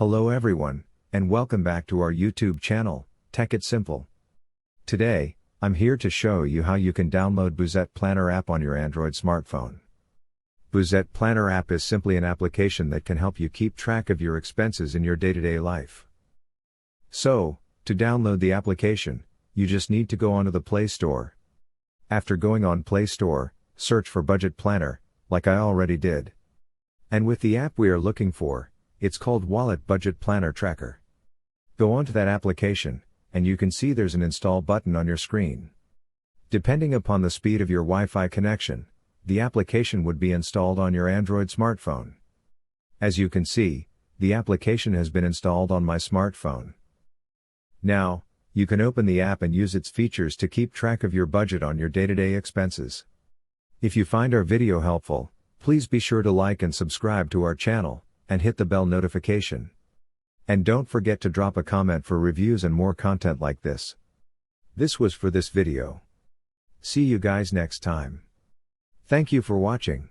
Hello everyone, and welcome back to our YouTube channel, Tech It Simple. Today, I'm here to show you how you can download Budget Planner app on your Android smartphone. Budget Planner app is simply an application that can help you keep track of your expenses in your day-to-day life. So, to download the application, you just need to go onto the Play Store. After going on Play Store, search for Budget Planner, like I already did. And with the app we are looking for, it's called Wallet Budget Planner Tracker. Go onto that application, and you can see there's an install button on your screen. Depending upon the speed of your Wi-Fi connection, the application would be installed on your Android smartphone. As you can see, the application has been installed on my smartphone. Now, you can open the app and use its features to keep track of your budget on your day-to-day expenses. If you find our video helpful, please be sure to like and subscribe to our channel, and hit the bell notification. And don't forget to drop a comment for reviews and more content like this. This was for this video. See you guys next time. Thank you for watching.